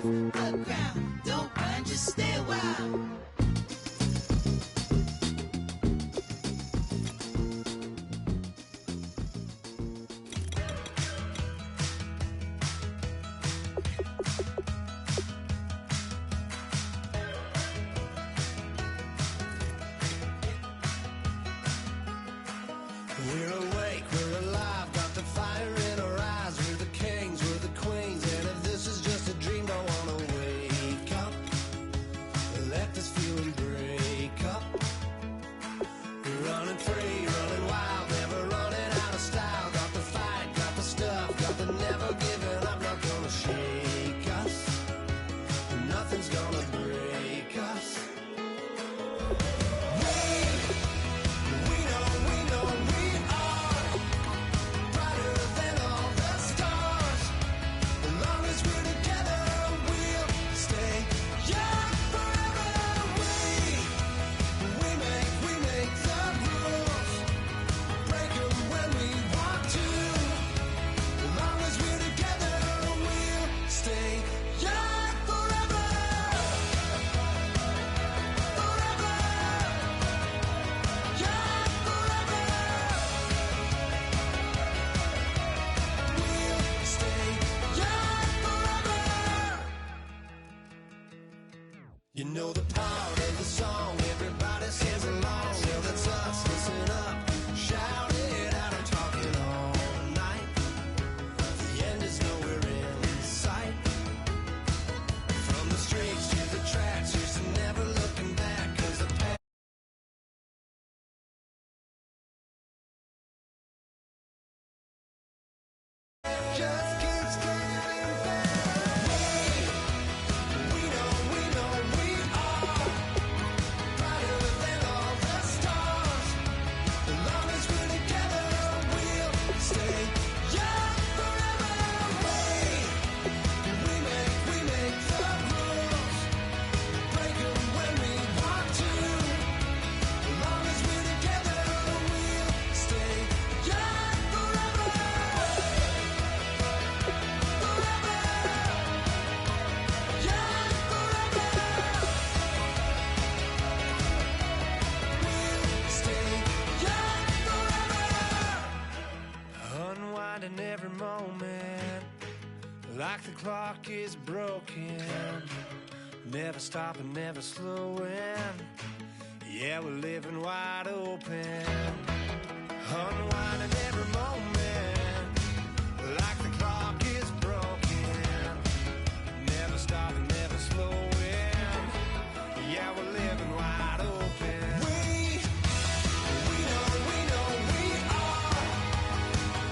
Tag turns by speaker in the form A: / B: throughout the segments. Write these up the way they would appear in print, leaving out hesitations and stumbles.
A: the ground. Don't run, just stay a while.
B: We're awake, we're alive, got the fire in our eyes. We're the kings, we're the queens, and if this is just a dream, don't wanna wake up. Let this feeling break up. We're running free, running wild, never running out of style. Got the fight, got the stuff, got the never giving up. Not gonna shake us, nothing's gonna break us. You know the part of the song, everybody sings along. Well, that's us, listen up, shout it out, I'm talking all night. The end is nowhere in sight. From the streets to the tracks, here's to never looking back, 'cause the past just keeps getting better. We know we are brighter than all the stars. As long as we're together, we'll stay young forever. We make the rules, break them when we want to. As long as we're together, we'll stay young forever. Forever, young forever. We'll stay young forever. Unwinding every moment, like the clock is broken. Never stopping, never slowing. Yeah, we're living wide open. Unwinding every moment, like the clock is broken. Never stopping, never slowing. Yeah, we're living wide open. We know we are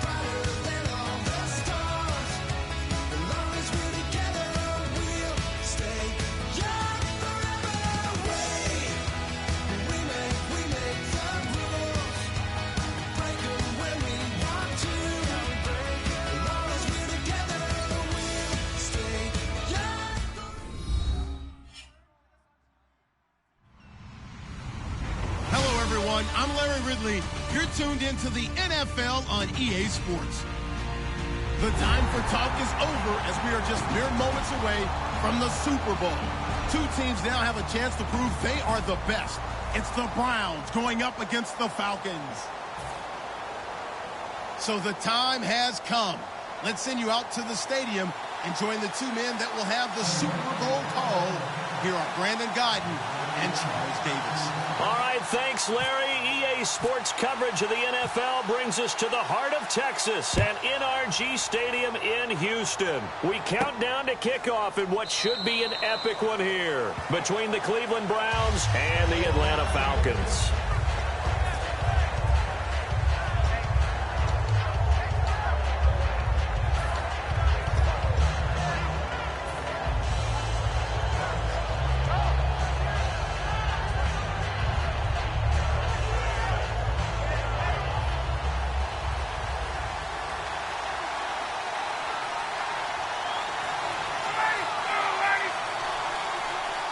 B: brighter than all the stars. As long as we're together, we'll stay young forever. We make the rules, break them when we want to. As long as we're together, we'll stay young.
C: Hello, everyone. I'm Larry Ridley. You're tuned into the NFL on EA Sports. The time for talk is over as we are just mere moments away from the Super Bowl. Two teams now have a chance to prove they are the best. It's the Browns going up against the Falcons. So the time has come. Let's send you out to the stadium and join the two men that will have the Super Bowl call. Here are Brandon Guyton and Charles Davis.
D: All right, thanks, Larry. EA Sports coverage of the NFL brings us to the heart of Texas and NRG Stadium in Houston. We count down to kickoff in what should be an epic one here between the Cleveland Browns and the Atlanta Falcons.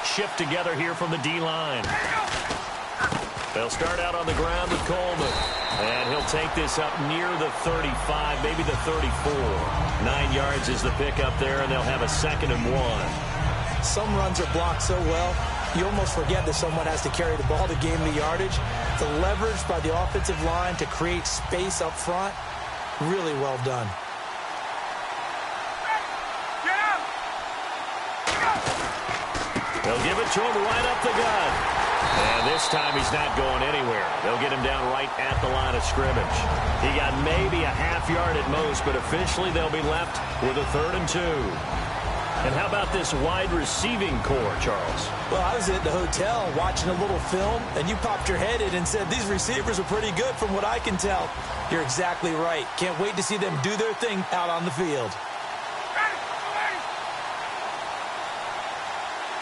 D: Shift together here from the D-line. They'll start out on the ground with Coleman. And he'll take this up near the 35, maybe the 34. 9 yards is the pickup there, and they'll have a 2nd and 1.
E: Some runs are blocked so well, you almost forget that someone has to carry the ball to gain the yardage. The leverage by the offensive line to create space up front, really well done.
D: They'll give it to him right up the gut. And this time he's not going anywhere. They'll get him down right at the line of scrimmage. He got maybe a half yard at most, but officially they'll be left with a 3rd and 2. And how about this wide receiving core, Charles?
E: Well, I was at the hotel watching a little film, and you popped your head in and said, these receivers are pretty good from what I can tell. You're exactly right. Can't wait to see them do their thing out on the field.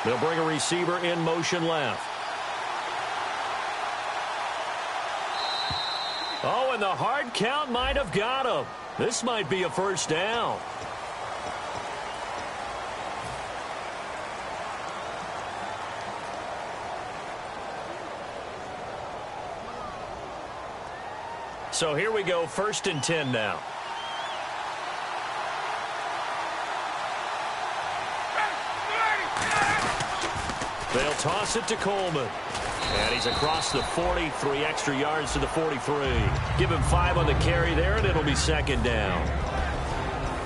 D: They'll bring a receiver in motion left. Oh, and the hard count might have got him. This might be a 1st down. So here we go, 1st and 10 now. They'll toss it to Coleman. And he's across the 40, 3 extra yards to the 43. Give him 5 on the carry there, and it'll be 2nd down.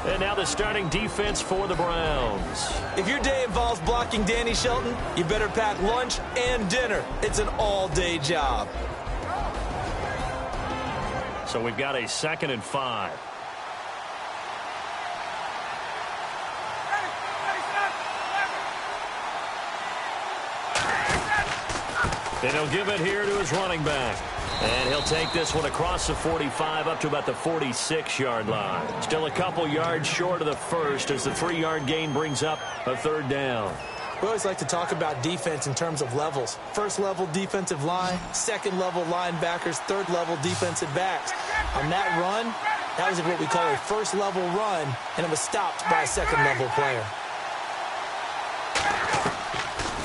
D: And now the starting defense for the Browns.
E: If your day involves blocking Danny Shelton, you better pack lunch and dinner. It's an all-day job.
D: So we've got a 2nd and 5. And he'll give it here to his running back. And he'll take this one across the 45 up to about the 46-yard line. Still a couple yards short of the 1st as the 3-yard gain brings up a 3rd down.
E: We always like to talk about defense in terms of levels. 1st level defensive line, 2nd level linebackers, 3rd level defensive backs. On that run, that was what we call a 1st level run, and it was stopped by a 2nd level player.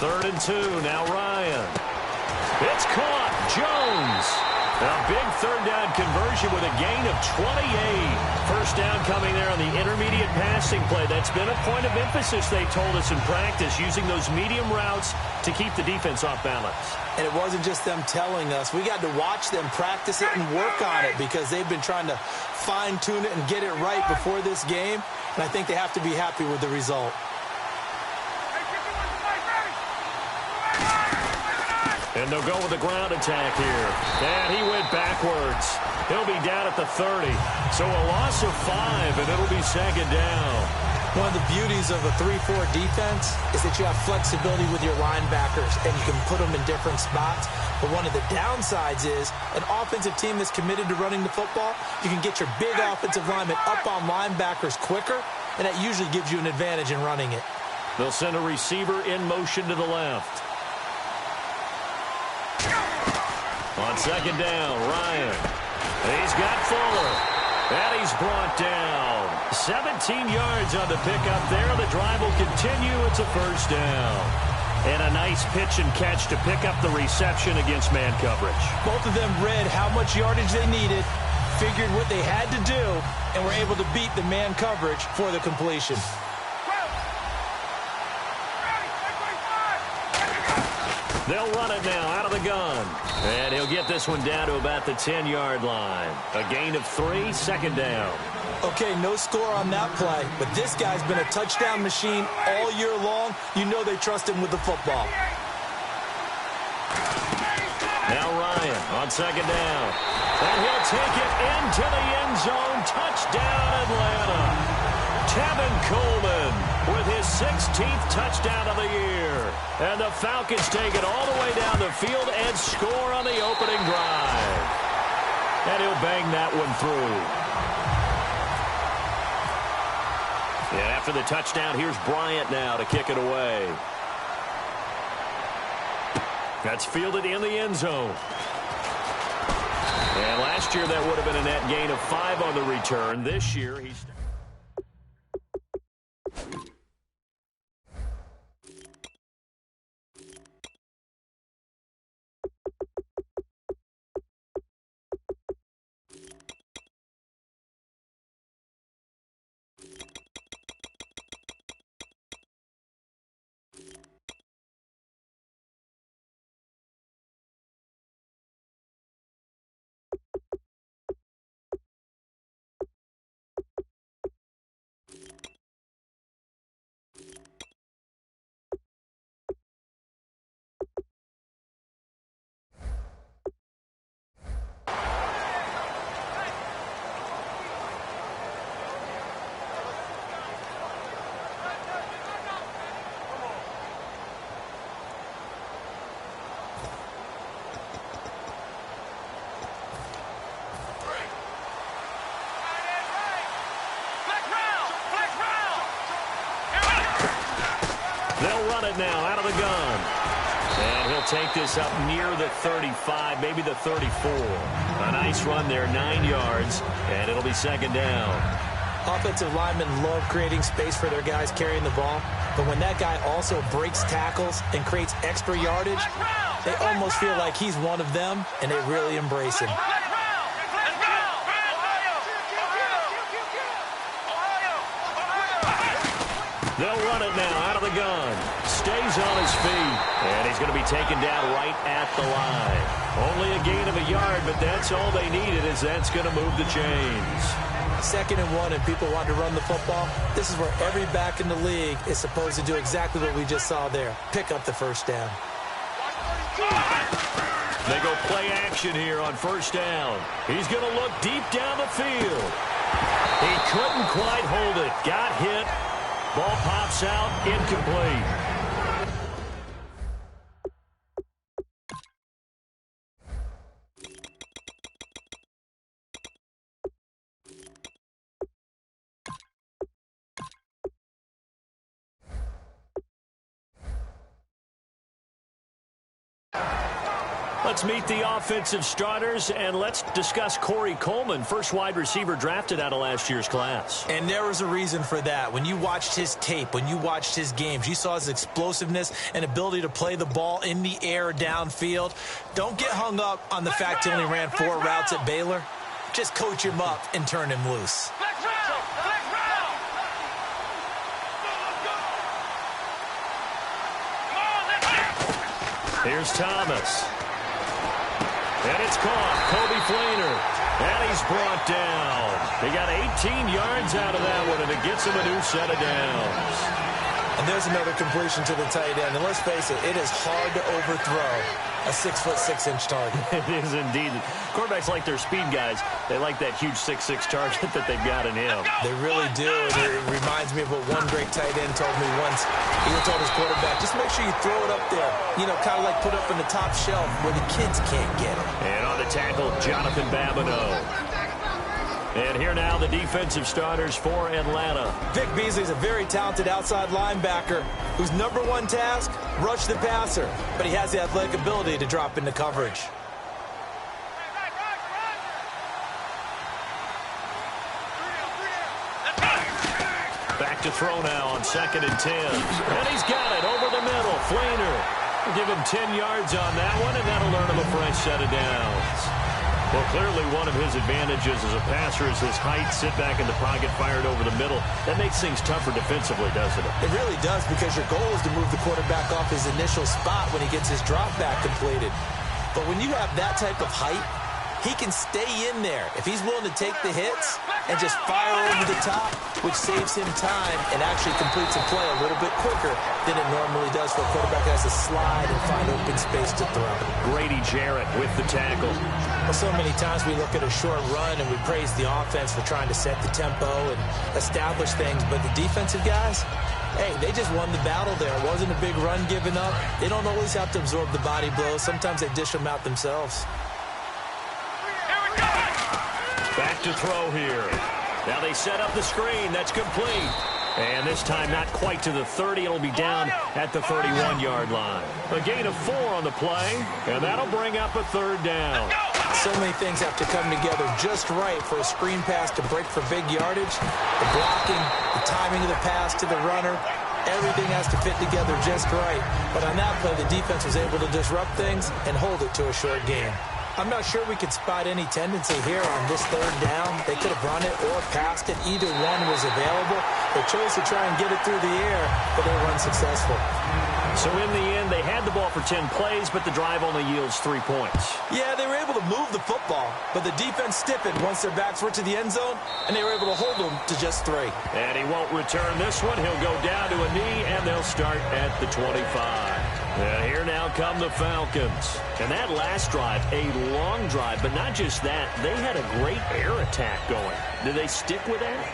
D: 3rd and 2, now Ryan. It's caught. Jones. A big 3rd down conversion with a gain of 28. 1st down coming there on the intermediate passing play. That's been a point of emphasis, they told us in practice, using those medium routes to keep the defense off balance.
E: And it wasn't just them telling us. We got to watch them practice it and work on it because they've been trying to fine-tune it and get it right before this game. And I think they have to be happy with the result.
D: And they'll go with the ground attack here. And he went backwards. He'll be down at the 30. So a loss of 5, and it'll be 2nd down.
E: One of the beauties of a 3-4 defense is that you have flexibility with your linebackers, and you can put them in different spots. But one of the downsides is an offensive team that's committed to running the football, you can get your big offensive linemen up on linebackers quicker, and that usually gives you an advantage in running it.
D: They'll send a receiver in motion to the left. On 2nd down, Ryan. He's got Fuller. And he's brought down. 17 yards on the pickup there. The drive will continue. It's a 1st down. And a nice pitch and catch to pick up the reception against man coverage.
E: Both of them read how much yardage they needed, figured what they had to do, and were able to beat the man coverage for the completion.
D: They'll run it now out of the gun. And he'll get this one down to about the 10-yard line. A gain of 3, 2nd down.
E: Okay, no score on that play, but this guy's been a touchdown machine all year long. You know they trust him with the football.
D: Now Ryan on 2nd down. And he'll take it into the end zone. Touchdown, Atlanta. Tevin Coleman with his 16th touchdown of the year. And the Falcons take it all the way down the field and score on the opening drive. And he'll bang that one through. And after the touchdown, here's Bryant now to kick it away. That's fielded in the end zone. And last year that would have been a net gain of 5 on the return. This year he's... run it now out of the gun. And he'll take this up near the 35, maybe the 34. A nice run there, 9 yards, and it'll be second down.
E: Offensive linemen love creating space for their guys carrying the ball, but when that guy also breaks tackles and creates extra yardage, they almost feel like he's one of them, and they really embrace him.
D: They'll run it now out of the gun. Stays on his feet, and he's going to be taken down right at the line. Only a gain of a yard, but that's all they needed, as that's going to move the chains.
E: 2nd and 1, and people want to run the football. This is where every back in the league is supposed to do exactly what we just saw there. Pick up the first down.
D: They go play action here on first down. He's going to look deep down the field. He couldn't quite hold it. Got hit. Ball pops out, incomplete. Let's meet the offensive starters, and let's discuss Corey Coleman, first wide receiver drafted out of last year's class.
E: And there was a reason for that. When you watched his tape, when you watched his games, you saw his explosiveness and ability to play the ball in the air downfield. Don't get hung up on the fact he only ran 4 routes at Baylor. Just coach him up and turn him loose.
D: Here's Thomas. And it's caught. Kobe Flainer. And he's brought down. He got 18 yards out of that one, and it gets him a new set of downs.
E: And there's another completion to the tight end. And let's face it, it is hard to overthrow a 6'6" target.
D: It is indeed. Quarterbacks like their speed guys. They like that huge 6'6" target that they've got in him.
E: They really do. And it reminds me of what one great tight end told me once. He told his quarterback, just make sure you throw it up there. You know, kind of like put up in the top shelf where the kids can't get it.
D: And on the tackle, Jonathan Babineau. And here now the defensive starters for Atlanta.
E: Vic Beasley's a very talented outside linebacker whose #1 task, rush the passer. But he has the athletic ability to drop into coverage.
D: Back to throw now on 2nd and 10. And he's got it over the middle. Flainer. We'll give him 10 yards on that one, and that'll earn him a fresh set of downs. Well, clearly one of his advantages as a passer is his height, sit back in the pocket, fired over the middle. That makes things tougher defensively, doesn't it?
E: It really does, because your goal is to move the quarterback off his initial spot when he gets his drop back completed. But when you have that type of height, he can stay in there if he's willing to take the hits and just fire over the top, which saves him time and actually completes a play a little bit quicker than it normally does for a quarterback that has to slide and find open space to throw.
D: Grady Jarrett with the tackle.
E: Well, so many times we look at a short run and we praise the offense for trying to set the tempo and establish things, but the defensive guys, hey, they just won the battle there. It wasn't a big run given up. They don't always have to absorb the body blows. Sometimes they dish them out themselves.
D: Back to throw here. Now they set up the screen. That's complete. And this time not quite to the 30. It'll be down at the 31-yard line. A gain of 4 on the play, and that'll bring up a 3rd down.
E: So many things have to come together just right for a screen pass to break for big yardage. The blocking, the timing of the pass to the runner, everything has to fit together just right. But on that play, the defense was able to disrupt things and hold it to a short gain. I'm not sure we could spot any tendency here on this 3rd down. They could have run it or passed it. Either one was available. They chose to try and get it through the air, but they were unsuccessful.
D: So in the end, they had the ball for 10 plays, but the drive only yields 3 points.
E: Yeah, they were able to move the football, but the defense stiffened once their backs were to the end zone, and they were able to hold them to just 3.
D: And he won't return this one. He'll go down to a knee, and they'll start at the 25. And here now come the Falcons. And that last drive, a long drive, but not just that. They had a great air attack going. Did they stick with that?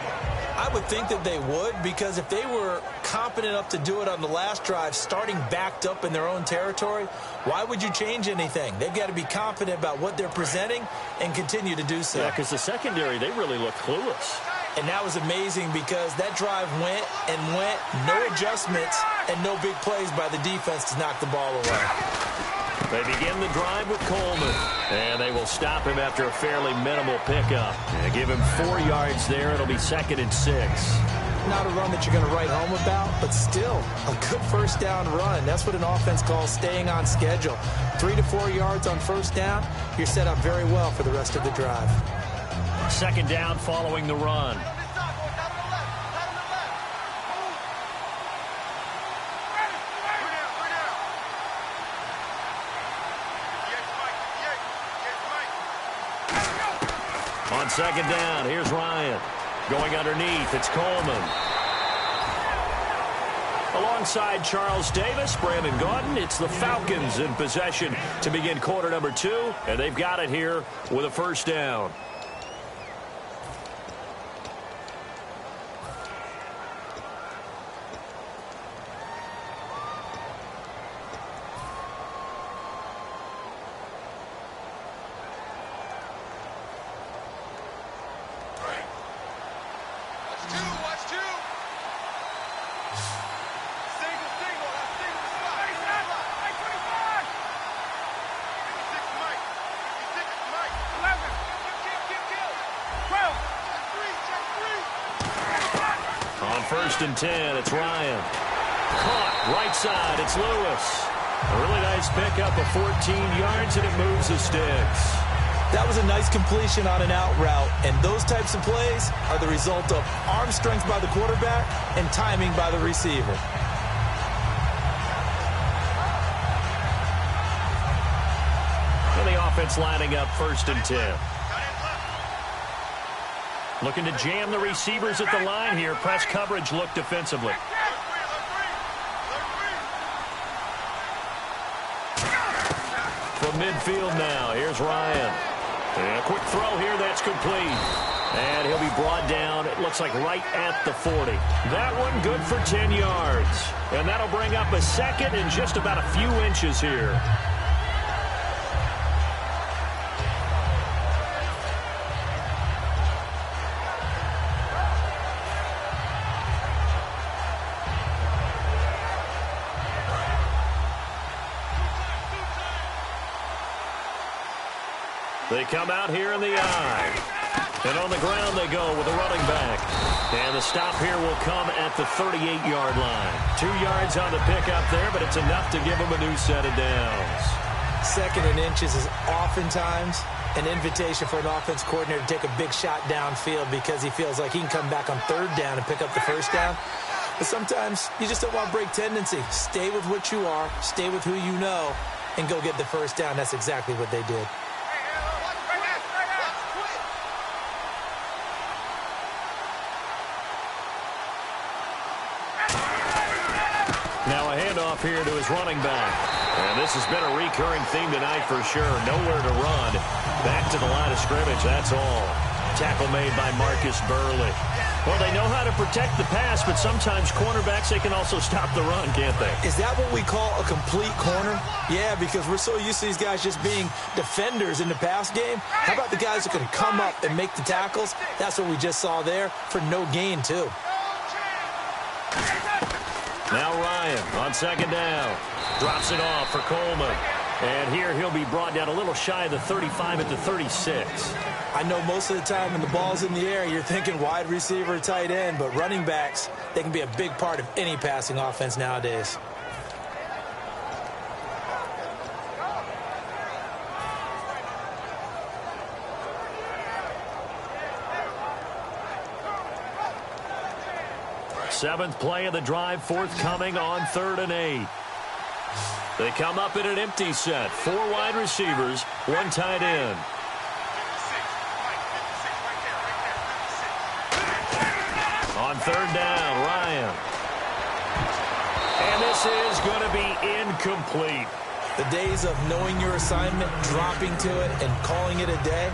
E: I would think that they would, because if they were competent enough to do it on the last drive, starting backed up in their own territory, why would you change anything? They've got to be confident about what they're presenting and continue to do so.
D: Yeah, because the secondary, they really look clueless.
E: And that was amazing because that drive went and went, no adjustments, and no big plays by the defense to knock the ball away.
D: They begin the drive with Coleman, and they will stop him after a fairly minimal pickup. And give him 4 yards there. It'll be 2nd and 6.
E: Not a run that you're going to write home about, but still a good first down run. That's what an offense calls staying on schedule. 3 to 4 yards on first down, you're set up very well for the rest of the drive.
D: 2nd down following the run. On 2nd down, here's Ryan. Going underneath, it's Coleman. Alongside Charles Davis, Brandon Gaudin, it's the Falcons in possession to begin quarter number 2, and they've got it here with a first down. On 1st and 10, it's Ryan. Caught, right side, it's Lewis. A really nice pickup of 14 yards, and it moves the sticks.
E: That was a nice completion on an out route, and those types of plays are the result of arm strength by the quarterback and timing by the receiver.
D: And the offense lining up 1st and 10. Looking to jam the receivers at the line here. Press coverage look defensively. From midfield now, here's Ryan. And a quick throw here, that's complete. And he'll be brought down, it looks like right at the 40. That one good for 10 yards. And that'll bring up a 2nd and just about a few inches here. They come out here in the eye. And on the ground they go with a running back. And the stop here will come at the 38-yard line. 2 yards on the pickup there, but it's enough to give them a new set of downs.
E: 2nd and inches is oftentimes an invitation for an offense coordinator to take a big shot downfield because he feels like he can come back on 3rd down and pick up the first down. But sometimes you just don't want break tendency. Stay with what you are, stay with who you know, and go get the first down. That's exactly what they did.
D: Now a handoff here to his running back. And this has been a recurring theme tonight for sure. Nowhere to run. Back to the line of scrimmage, that's all. Tackle made by Marcus Burley. Well, they know how to protect the pass, but sometimes cornerbacks, they can also stop the run, can't they?
E: Is that what we call a complete corner? Yeah, because we're so used to these guys just being defenders in the pass game. How about the guys who can come up and make the tackles? That's what we just saw there for no gain, too.
D: Now Ryan on 2nd down. Drops it off for Coleman. And here he'll be brought down a little shy of the 35 at the 36.
E: I know most of the time when the ball's in the air, you're thinking wide receiver, tight end, but running backs, they can be a big part of any passing offense nowadays.
D: Seventh play of the drive, forthcoming on 3rd and 8. They come up in an empty set. 4 wide receivers, 1 tight end. On 3rd down, Ryan. And this is going to be incomplete.
E: The days of knowing your assignment, dropping to it, and calling it a day,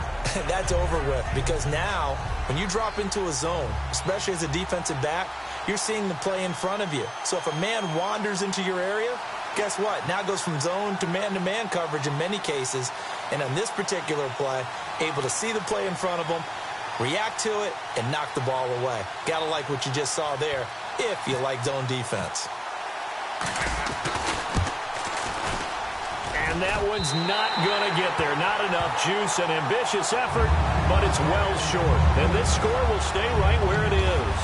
E: that's over with. Because now, when you drop into a zone, especially as a defensive back, you're seeing the play in front of you. So if a man wanders into your area, guess what? Now it goes from zone to man coverage in many cases. And on this particular play, able to see the play in front of him, react to it, and knock the ball away. Gotta like what you just saw there if you like zone defense.
D: And that one's not going to get there. Not enough juice, an ambitious effort, but it's well short. And this score will stay right where it is.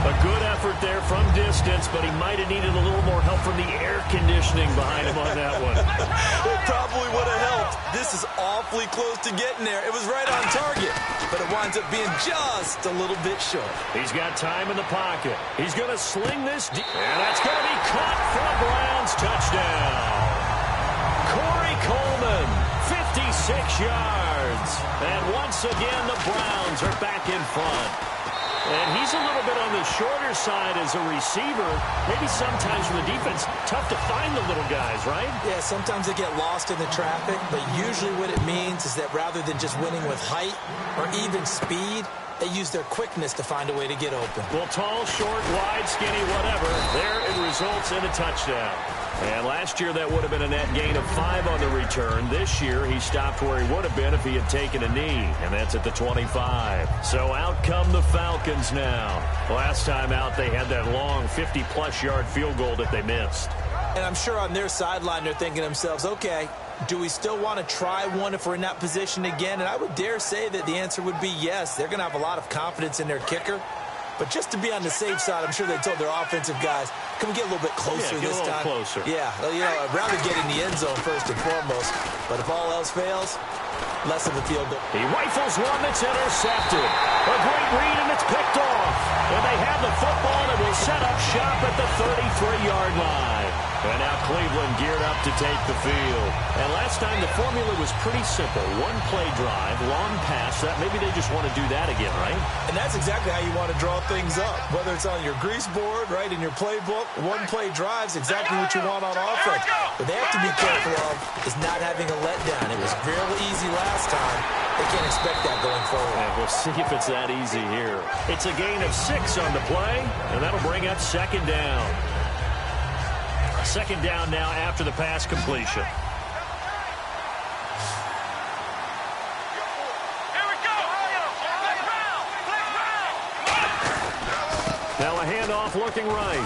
D: A good effort there from distance, but he might have needed a little more help from the air conditioning behind him on that one.
E: It probably would have helped. This is awfully close to getting there. It was right on target, but it winds up being just a little bit short.
D: He's got time in the pocket. He's going to sling this, and that's going to be caught for a Browns touchdown. Corey Coleman, 56 yards. And once again, the Browns are back in front. And he's a little bit on the shorter side as a receiver. Maybe sometimes for the defense, tough to find the little guys, right?
E: Yeah, sometimes they get lost in the traffic, but usually what it means is that rather than just winning with height or even speed, they use their quickness to find a way to get open.
D: Well, tall, short, wide, skinny, whatever, there it results in a touchdown. And last year that would have been a net gain of 5 on the return. This year he stopped where he would have been if he had taken a knee, and that's at the 25. So out come the Falcons now. Last time out they had that long 50-plus yard field goal that they missed.
E: And I'm sure on their sideline they're thinking to themselves, okay, do we still want to try one if we're in that position again? And I would dare say that the answer would be yes. They're going to have a lot of confidence in their kicker. But just to be on the safe side, I'm sure they told their offensive guys, can we get a little bit closer this time?
D: Closer.
E: Yeah, you know, I'd rather get in the end zone first and foremost. But if all else fails, less of a field goal.
D: He rifles one that's intercepted. A great read, and it's picked off. And they have the football that will set up shop at the 33-yard line. And now Cleveland geared up to take the field. And last time the formula was pretty simple. One play drive, long pass. That maybe they just want to do that again, right?
E: And that's exactly how you want to draw things up. Whether it's on your grease board, right, in your playbook, one play drive's exactly what you want on offense. What they have to be careful of is not having a letdown. It was real easy last time. They can't expect that going forward.
D: And we'll see if it's that easy here. It's a gain of 6 on the play, and that'll bring up second down. Second down now after the pass completion. Now a handoff looking right.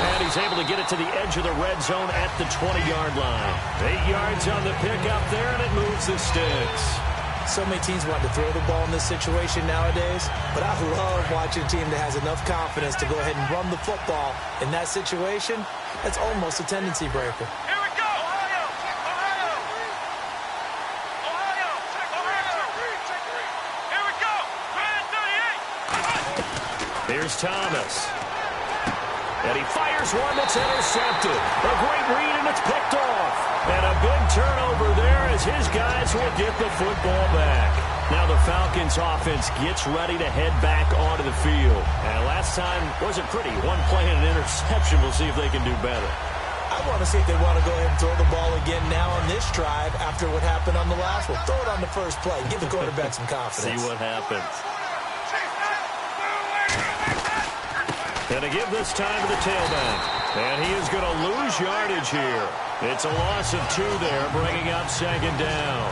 D: And he's able to get it to the edge of the red zone at the 20-yard line. 8 yards on the pickup there, and it moves the sticks.
E: So many teams want to throw the ball in this situation nowadays, but I love watching a team that has enough confidence to go ahead and run the football in that situation. That's almost a tendency breaker.
F: Here we go! Ohio! Ohio! Ohio! Here we go! Red 38!
D: Here's Thomas. And he fires one that's intercepted. A great read, and it's picked off. And a big turnover there as his guys will get the football back. Now the Falcons offense gets ready to head back onto the field. And last time wasn't pretty. One play and an interception. We'll see if they can do better.
E: I want to see if they want to go ahead and throw the ball again now on this drive after what happened on the last one. Throw it on the first play. Give the quarterback some confidence.
D: See what happens. And to give this time to the tailback. And he is going to lose yardage here. It's a loss of 2 there, bringing up second down.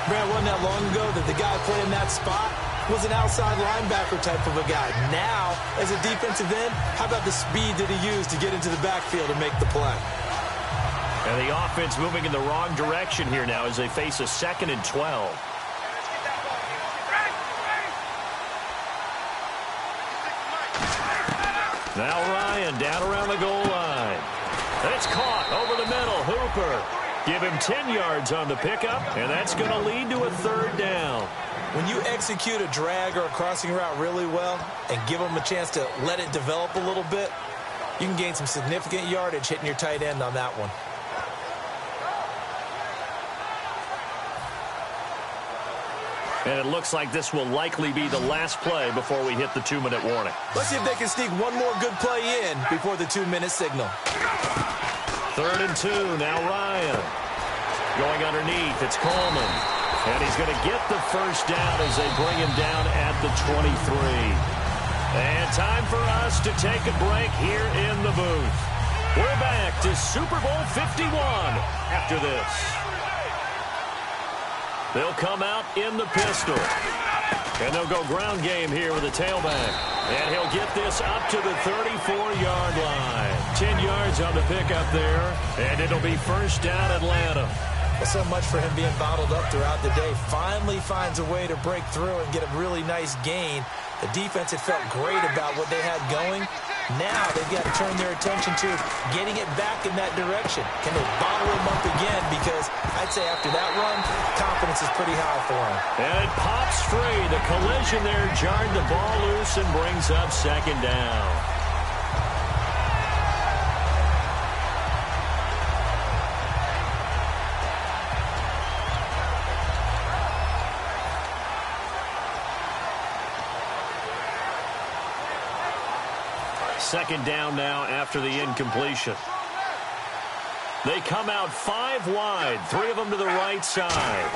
E: Brad, wasn't that long ago that the guy playing that spot was an outside linebacker type of a guy. Now, as a defensive end, how about the speed that he used to get into the backfield and make the play?
D: And the offense moving in the wrong direction here now as they face a 2nd and 12. Now Ryan down around the goal line. It's caught over the middle. Hooper. Give him 10 yards on the pickup, and that's going to lead to a 3rd down.
E: When you execute a drag or a crossing route really well and give them a chance to let it develop a little bit, you can gain some significant yardage hitting your tight end on that one.
D: And it looks like this will likely be the last play before we hit the 2-minute warning.
E: Let's see if they can sneak one more good play in before the 2-minute signal.
D: 3rd and 2, now Ryan. Going underneath, it's Coleman. And he's going to get the first down as they bring him down at the 23. And time for us to take a break here in the booth. We're back to Super Bowl 51 after this. They'll come out in the pistol. And they'll go ground game here with a tailback. And he'll get this up to the 34-yard line. 10 yards on the pickup there. And it'll be first down Atlanta.
E: Well, so much for him being bottled up throughout the day. Finally finds a way to break through and get a really nice gain. The defense had felt great about what they had going. Now they've got to turn their attention to getting it back in that direction. Can they bottle him up again? Because I'd say after that run, confidence is pretty high for him.
D: And it pops free. The collision there jarred the ball loose and brings up second down. Second down now after the incompletion. They come out 5 wide, 3 of them to the right side.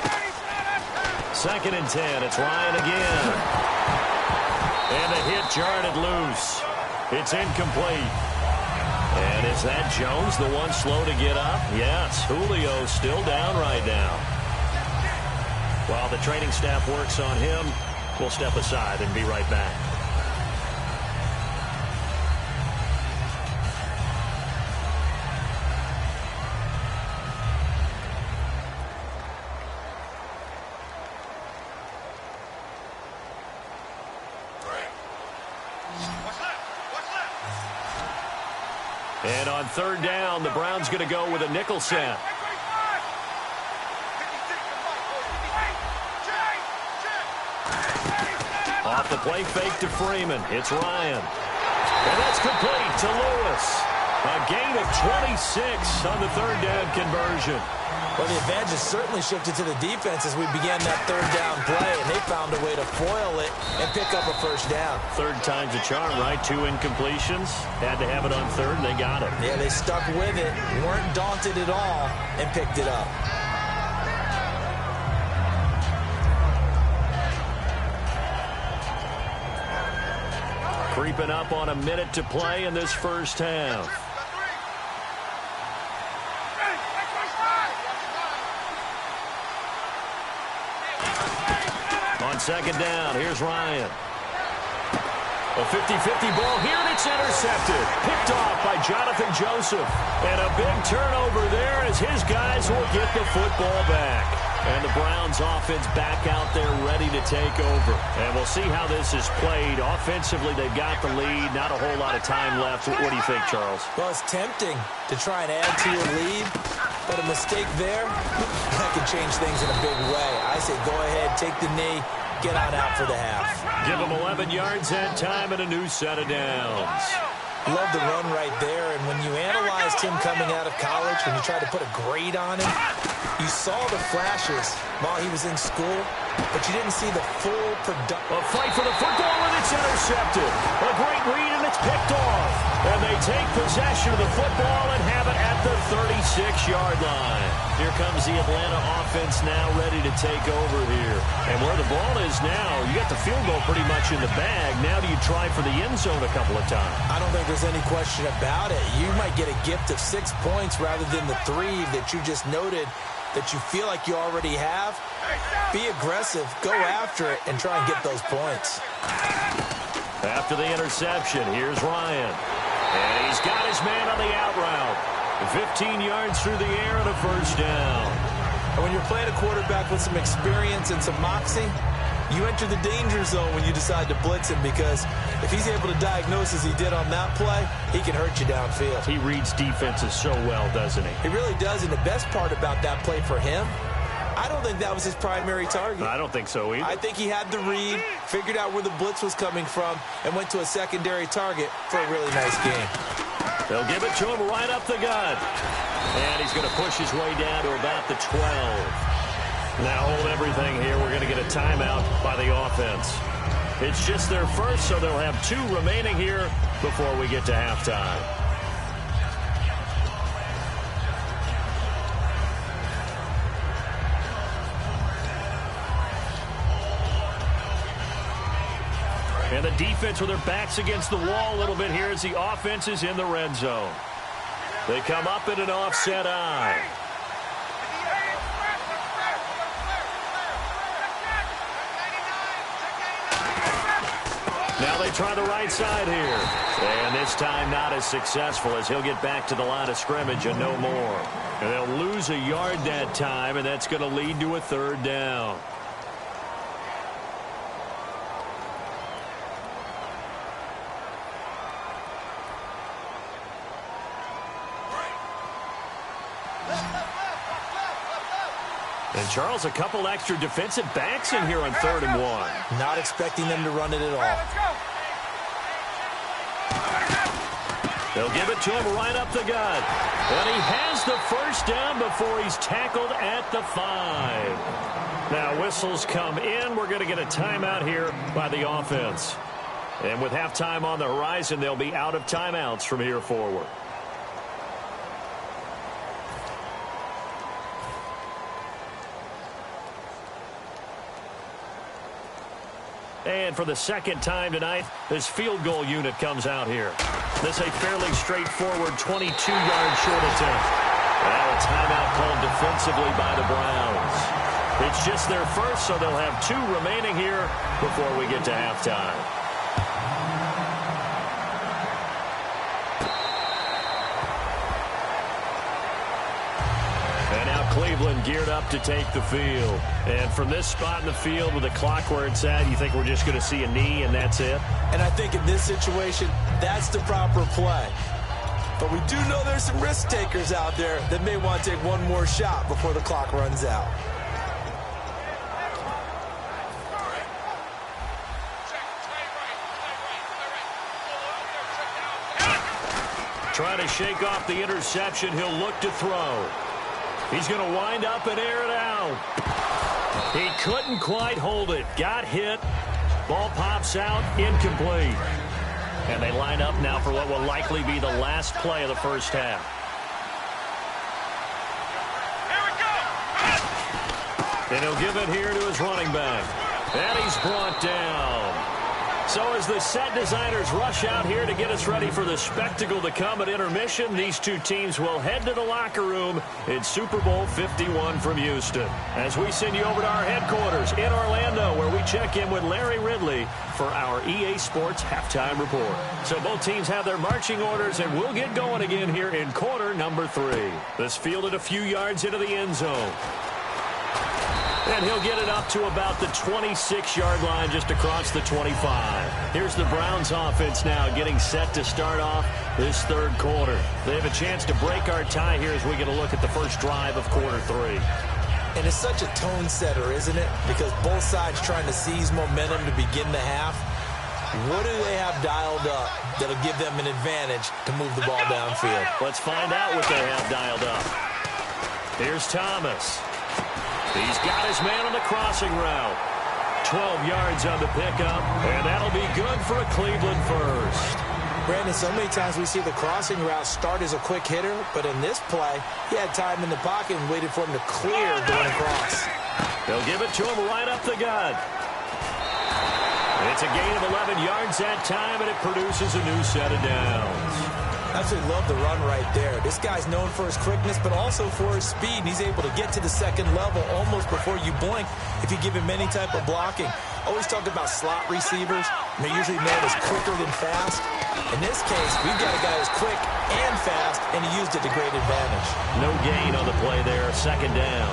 D: Second and 10, it's Ryan again. And the hit jarred it loose. It's incomplete. And is that Jones, the one slow to get up? Yes, Julio's still down right now. While the training staff works on him, we'll step aside and be right back. And on third down, the Browns going to go with a nickel set. Off the play fake to Freeman. It's Ryan. And that's complete to Lewis. A gain of 26 on the third down conversion.
E: Well, the advantage has certainly shifted to the defense as we began that third down play, and they found a way to foil it and pick up a first down.
D: Third time's a charm, right? 2 incompletions. Had to have it on third, and they got it.
E: Yeah, they stuck with it, weren't daunted at all, and picked it up.
D: Creeping up on a minute to play in this first half. On second down, here's Ryan. A 50-50 ball here, and it's intercepted. Picked off by Jonathan Joseph. And a big turnover there as his guys will get the football back. And the Browns offense back out there ready to take over. And we'll see how this is played. Offensively, they've got the lead. Not a whole lot of time left. What do you think, Charles?
E: Well, it's tempting to try and add to your lead. But a mistake there, that could change things in a big way. I say go ahead, take the knee, get on out for the half.
D: Give him 11 yards that time and a new set of downs.
E: Love the run right there, and when you analyzed him coming out of college, when you tried to put a grade on him, you saw the flashes while he was in school, but you didn't see the full production.
D: A fight for the football, and it's intercepted. A great read, and it's picked off. And they take possession of the football and have it at the 36-yard line. Here comes the Atlanta offense now ready to take over here. And where the ball is now, you got the field goal pretty much in the bag. Now do you try for the end zone a couple of times?
E: I don't think there's any question about it. You might get a gift of 6 points rather than the 3 that you just noted that you feel like you already have. Be aggressive, go after it, and try and get those points.
D: After the interception, here's Ryan. And he's got his man on the out route. 15 yards through the air and a first down.
E: And when you're playing a quarterback with some experience and some moxie, you enter the danger zone when you decide to blitz him, because if he's able to diagnose as he did on that play, he can hurt you downfield.
D: He reads defenses so well, doesn't he?
E: He really does, and the best part about that play for him, I don't think that was his primary target.
D: I don't think so either.
E: I think he had the read, figured out where the blitz was coming from, and went to a secondary target for a really nice game.
D: They'll give it to him right up the gut. And he's going to push his way down to about the 12. Now hold everything here. We're going to get a timeout by the offense. It's just their first, so they'll have 2 remaining here before we get to halftime. And the defense with their backs against the wall a little bit here as the offense is in the red zone. They come up in an offset eye. Now they try the right side here. And this time not as successful as he'll get back to the line of scrimmage and no more. And they'll lose a yard that time, and that's going to lead to a third down. And, Charles, a couple extra defensive backs in here on 3rd and 1.
E: Not expecting them to run it at all.
D: They'll give it to him right up the gut. And he has the first down before he's tackled at the 5. Now, whistles come in. We're going to get a timeout here by the offense. And with halftime on the horizon, they'll be out of timeouts from here forward. And for the second time tonight, this field goal unit comes out here. This a fairly straightforward 22-yard short attempt. Now a timeout called defensively by the Browns. It's just their first, so they'll have 2 remaining here before we get to halftime. Cleveland geared up to take the field. And from this spot in the field with the clock where it's at, you think we're just going to see a knee and that's it?
E: And I think in this situation, that's the proper play. But we do know there's some risk takers out there that may want to take one more shot before the clock runs out.
D: Trying to shake off the interception, he'll look to throw. He's going to wind up and air it out. He couldn't quite hold it. Got hit. Ball pops out. Incomplete. And they line up now for what will likely be the last play of the first half.
F: Here we go.
D: And he'll give it here to his running back. And he's brought down. So as the set designers rush out here to get us ready for the spectacle to come at intermission, these two teams will head to the locker room in Super Bowl 51 from Houston. As we send you over to our headquarters in Orlando, where we check in with Larry Ridley for our EA Sports halftime report. So both teams have their marching orders, and we'll get going again here in quarter number 3. This fielded a few yards into the end zone. And he'll get it up to about the 26-yard line just across the 25. Here's the Browns offense now getting set to start off this third quarter. They have a chance to break our tie here as we get a look at the first drive of quarter 3.
E: And it's such a tone setter, isn't it? Because both sides trying to seize momentum to begin the half. What do they have dialed up that'll give them an advantage to move the ball downfield?
D: Let's find out what they have dialed up. Here's Thomas. He's got his man on the crossing route. 12 yards on the pickup, and that'll be good for a Cleveland first.
E: Brandon, so many times we see the crossing route start as a quick hitter, but in this play, he had time in the pocket and waited for him to clear going across.
D: They'll give it to him right up the gut. It's a gain of 11 yards that time, and it produces a new set of downs.
E: Absolutely love the run right there. This guy's known for his quickness, but also for his speed. And he's able to get to the second level almost before you blink if you give him any type of blocking. Always talk about slot receivers. They're usually known as quicker than fast. In this case, we've got a guy who's quick and fast, and he used it to great advantage.
D: No gain on the play there, second down.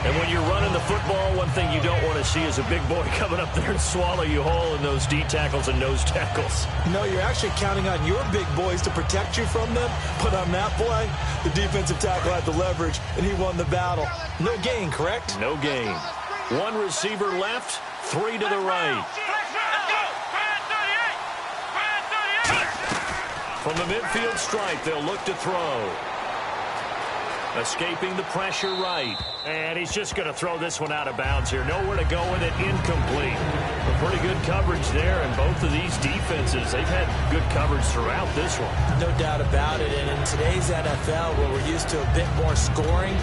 D: And when you're running the football, one thing you don't want to see is a big boy coming up there and swallow you whole in those D tackles and nose tackles.
E: No, you're actually counting on your big boys to protect you from them. But on that play, the defensive tackle had the leverage, and he won the battle. No gain, correct?
D: No gain. One receiver left, 3 to the right. From the midfield stripe, they'll look to throw. Escaping the pressure right. And he's just going to throw this one out of bounds here. Nowhere to go with it. Incomplete. But pretty good coverage there. And both of these defenses, they've had good coverage throughout this one.
E: No doubt about it. And in today's NFL, where we're used to a bit more scoring,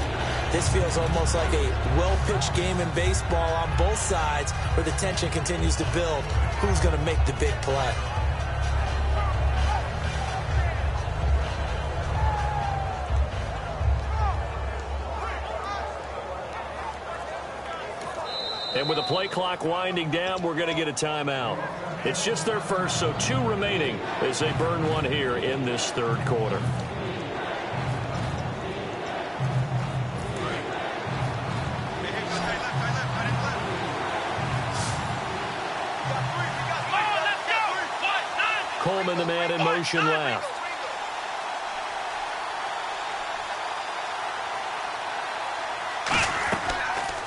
E: this feels almost like a well-pitched game in baseball on both sides where the tension continues to build. Who's going to make the big play?
D: And with the play clock winding down, we're going to get a timeout. It's just their first, so 2 remaining as they burn one here in this third quarter. Coleman, the man in motion left.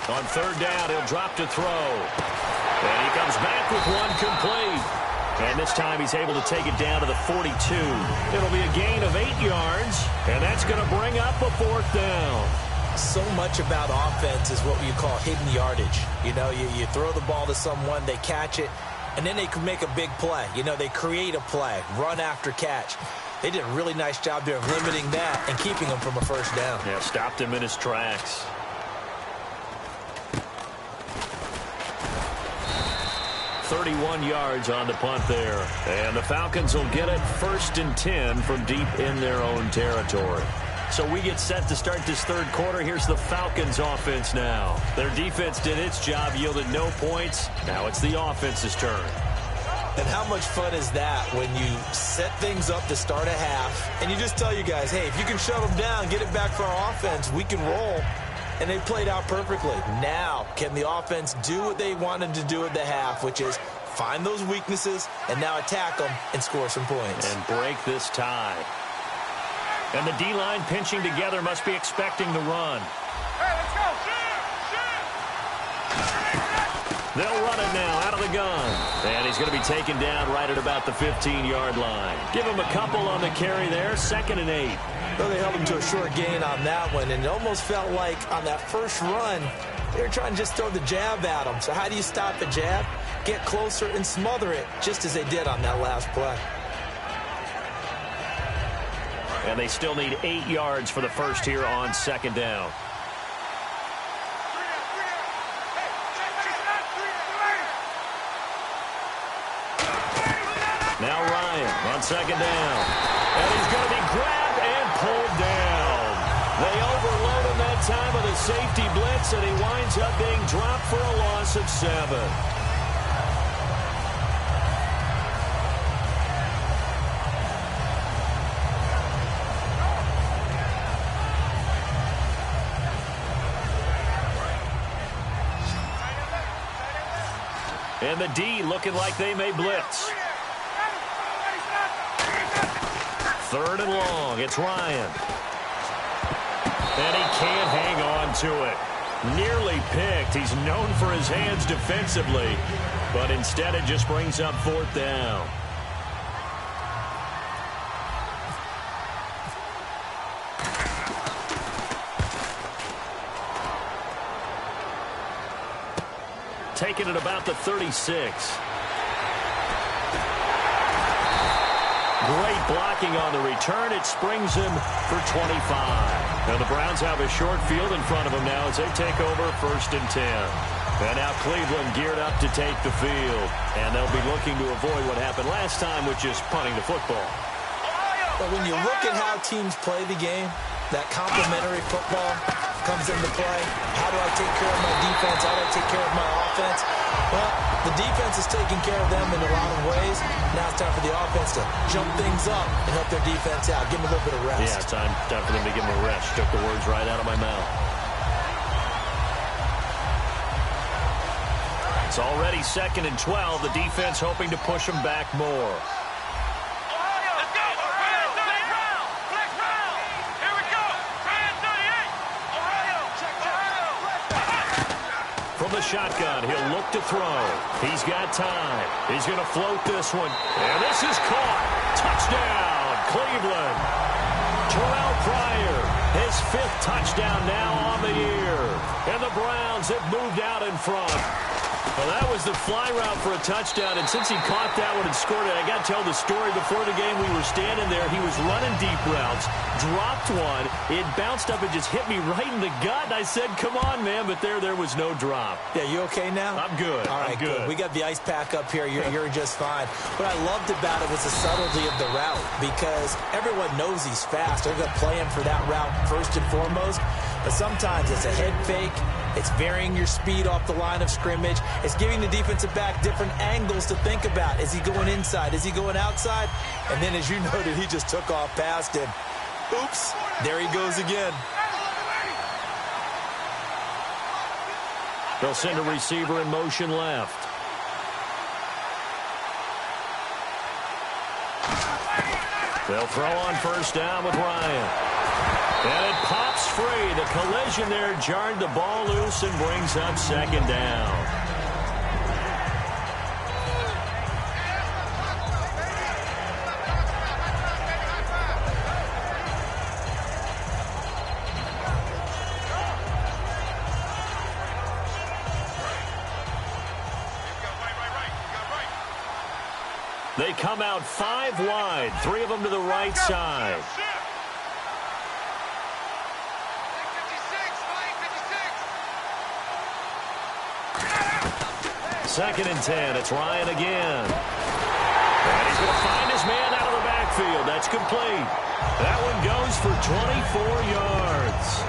D: On third down, he'll drop to throw. And he comes back with one complete. And this time he's able to take it down to the 42. It'll be a gain of 8 yards, and that's going to bring up a 4th down.
E: So much about offense is what you call hidden yardage. You know, you throw the ball to someone, they catch it, and then they can make a big play. You know, they create a play, run after catch. They did a really nice job there of limiting that and keeping him from a first down.
D: Yeah, stopped him in his tracks. .31 yards on the punt there. And the Falcons will get it 1st and 10 from deep in their own territory. So we get set to start this third quarter. Here's the Falcons offense now. Their defense did its job, yielded no points. Now it's the offense's turn.
E: And how much fun is that when you set things up to start a half and you just tell you guys, hey, if you can shut them down, get it back for our offense, we can roll. And they played out perfectly. Now, can the offense do what they wanted to do at the half, which is find those weaknesses and now attack them and score some points.
D: And break this tie. And the D-line pinching together must be expecting the run.
F: Hey, let's go.
D: They'll run it now out of the gun. And he's going to be taken down right at about the 15-yard line. Give him a couple on the carry there, 2nd and 8.
E: Well, they held him to a short gain on that one, and it almost felt like on that first run, they were trying to just throw the jab at him. So how do you stop a jab? Get closer and smother it, just as they did on that last play.
D: And they still need 8 yards for the first here on 2nd down. Now Ryan on 2nd down. And he's going to be grabbed and pulled down. They overload him that time with a safety blitz, and he winds up being dropped for a loss of 7. And the D looking like they may blitz. 3rd and long. It's Ryan. And he can't hang on to it. Nearly picked. He's known for his hands defensively, but instead it just brings up 4th down. Taken at about the 36. Great blocking on the return. It springs him for 25. Now the Browns have a short field in front of them now as they take over 1st and 10. And now Cleveland geared up to take the field. And they'll be looking to avoid what happened last time, which is punting the football.
E: But when you look at how teams play the game, that complementary football comes into play. How do I take care of my defense? How do I take care of my offense? Well, the defense is taking care of them in a lot of ways. Now it's time for the offense to jump things up and help their defense out. Give them a little bit of rest.
D: Yeah, time for them to give them a rest. Took the words right out of my mouth. It's already 2nd and 12. The defense hoping to push them back more. From the shotgun, he'll look to throw. He's got time. He's going to float this one. And this is caught. Touchdown, Cleveland. Terrell Pryor, his 5th touchdown now on the year. And the Browns have moved out in front. Well, that was the fly route for a touchdown, and since he caught that one and scored it, I got to tell the story. Before the game, we were standing there. He was running deep routes, dropped one. It bounced up and just hit me right in the gut, and I said, come on, man, but there was no drop.
E: Yeah, you okay now?
D: I'm good.
E: All right,
D: I'm good.
E: We got the ice pack up here. You're just fine. What I loved about it was the subtlety of the route, because everyone knows he's fast. They're going to play him for that route first and foremost, but sometimes it's a head fake, It's varying your speed off the line of scrimmage. It's giving the defensive back different angles to think about. Is he going inside? Is he going outside? And then, as you noted, he just took off past him. Oops, there he goes again.
D: They'll send a receiver in motion left. They'll throw on first down with Ryan. And it pops free. The collision there jarred the ball loose and brings up second down. They come out 5 wide, 3 of them to the right side. Second and 10. It's Ryan again. And he's going to find his man out of the backfield. That's complete. That one goes for 24 yards.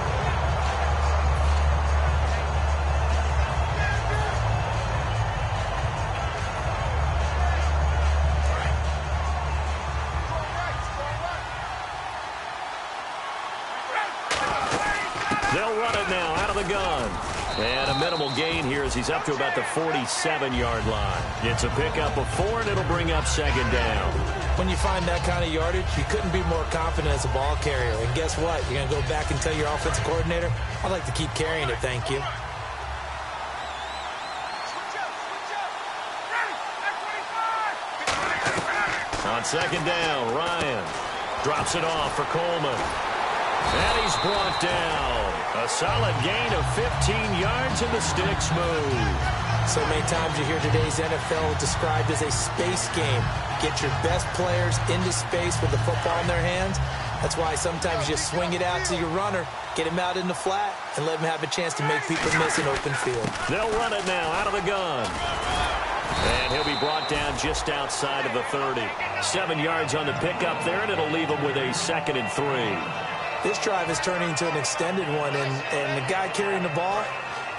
D: They'll run it now out of the gun. And a minimal gain here as he's up to about the 47-yard line. It's a pickup of 4, and it'll bring up second down.
E: When you find that kind of yardage, you couldn't be more confident as a ball carrier. And guess what? You're going to go back and tell your offensive coordinator, I'd like to keep carrying it, thank you.
D: On second down, Ryan drops it off for Coleman. And he's brought down. A solid gain of 15 yards, and the sticks move.
E: So many times you hear today's NFL described as a space game. Get your best players into space with the football in their hands. That's why sometimes you swing it out to your runner, get him out in the flat, and let him have a chance to make people miss an open field.
D: They'll run it now out of the gun. And he'll be brought down just outside of the 30. 7 yards on the pickup there, and it'll leave him with a 2nd and 3.
E: This drive is turning into an extended one, and the guy carrying the ball,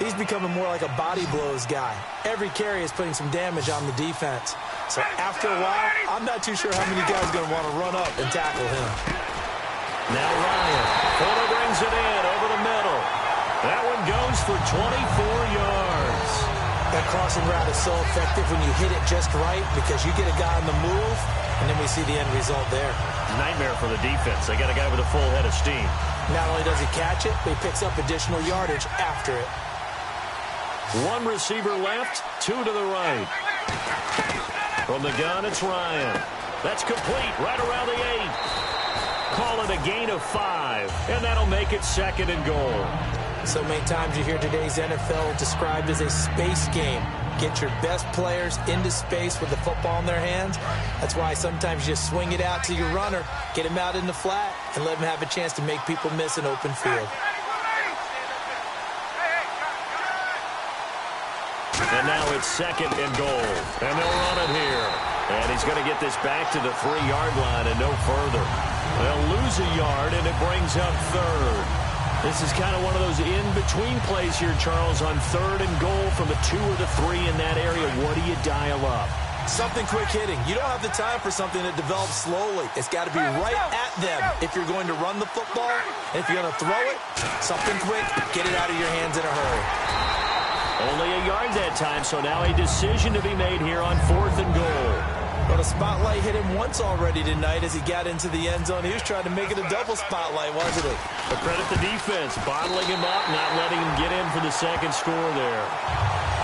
E: he's becoming more like a body blows guy. Every carry is putting some damage on the defense. So after a while, I'm not too sure how many guys are going to want to run up and tackle him.
D: Now Ryan. Fuller brings it in over the middle. That one goes for 24 yards.
E: That crossing route is so effective when you hit it just right because you get a guy on the move, and then we see the end result there.
D: Nightmare for the defense. They got a guy with a full head of steam.
E: Not only does he catch it, but he picks up additional yardage after it.
D: 1 receiver left, 2 to the right. From the gun, it's Ryan. That's complete right around the 8. Call it a gain of 5, and that'll make it 2nd and goal.
E: So many times you hear today's NFL described as a space game. Get your best players into space with the football in their hands. That's why sometimes you swing it out to your runner, get him out in the flat, and let him have a chance to make people miss an open field.
D: And now it's 2nd and goal. And they'll run it here. And he's going to get this back to the 3-yard line and no further. They'll lose a yard, and it brings up 3rd. This is kind of one of those in-between plays here, Charles, on 3rd and goal from the 2 or the 3 in that area. What do you dial up?
E: Something quick hitting. You don't have the time for something that develops slowly. It's got to be right at them if you're going to run the football. And if you're going to throw it, something quick, get it out of your hands in a hurry.
D: Only a yard that time, so now a decision to be made here on 4th and goal.
E: Well, the spotlight hit him once already tonight as he got into the end zone. He was trying to make it a double spotlight, wasn't it?
D: But credit the defense, bottling him up, not letting him get in for the 2nd score there.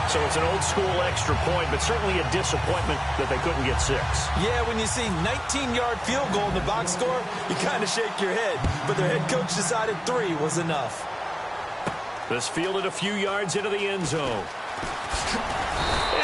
D: So it's an old-school extra point, but certainly a disappointment that they couldn't get 6.
E: Yeah, when you see 19-yard field goal in the box score, you kind of shake your head. But their head coach decided 3 was enough.
D: This fielded a few yards into the end zone.